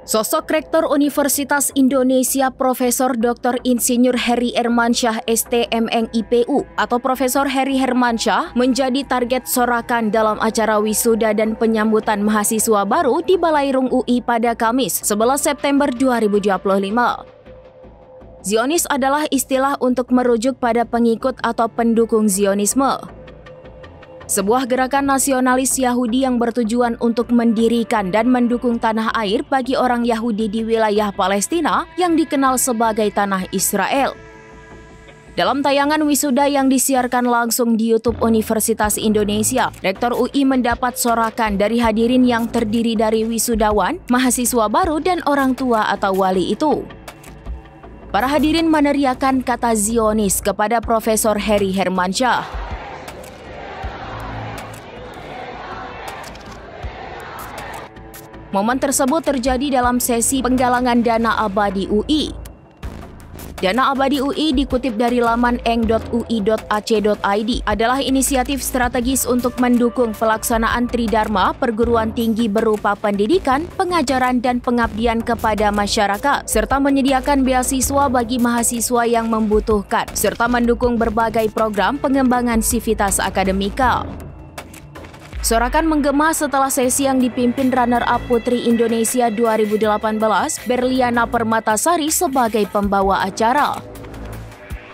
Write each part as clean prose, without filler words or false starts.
Sosok Rektor Universitas Indonesia Profesor Dr. Insinyur Heri Hermansyah STMN IPU atau Profesor Heri Hermansyah menjadi target sorakan dalam acara wisuda dan penyambutan mahasiswa baru di Balairung UI pada Kamis 11 September 2025. Zionis adalah istilah untuk merujuk pada pengikut atau pendukung Zionisme, sebuah gerakan nasionalis Yahudi yang bertujuan untuk mendirikan dan mendukung tanah air bagi orang Yahudi di wilayah Palestina yang dikenal sebagai Tanah Israel. Dalam tayangan wisuda yang disiarkan langsung di YouTube Universitas Indonesia, Rektor UI mendapat sorakan dari hadirin yang terdiri dari wisudawan, mahasiswa baru, dan orang tua atau wali itu. Para hadirin meneriakan kata Zionis kepada Profesor Heri Hermansyah. Momen tersebut terjadi dalam sesi penggalangan dana abadi UI. Dana abadi UI dikutip dari laman eng.ui.ac.id adalah inisiatif strategis untuk mendukung pelaksanaan Tridharma perguruan tinggi berupa pendidikan, pengajaran, dan pengabdian kepada masyarakat, serta menyediakan beasiswa bagi mahasiswa yang membutuhkan, serta mendukung berbagai program pengembangan sivitas akademika. Sorakan menggema setelah sesi yang dipimpin runner-up Putri Indonesia 2018, Berliana Permatasari sebagai pembawa acara.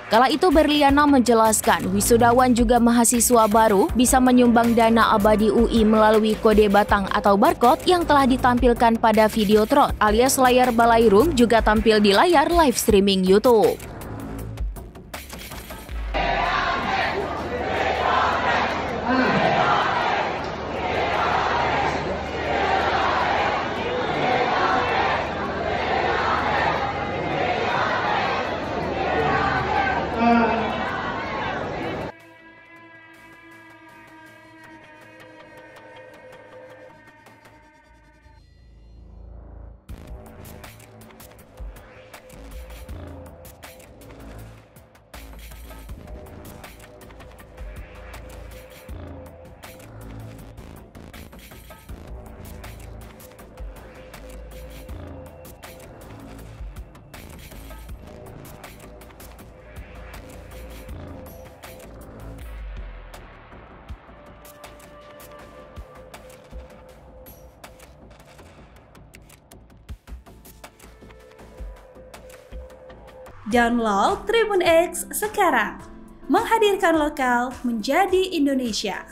Kala itu Berliana menjelaskan, wisudawan juga mahasiswa baru bisa menyumbang dana abadi UI melalui kode batang atau barcode yang telah ditampilkan pada Videotron, alias layar Balairung juga tampil di layar live streaming YouTube. Download Tribun X sekarang, menghadirkan lokal menjadi Indonesia.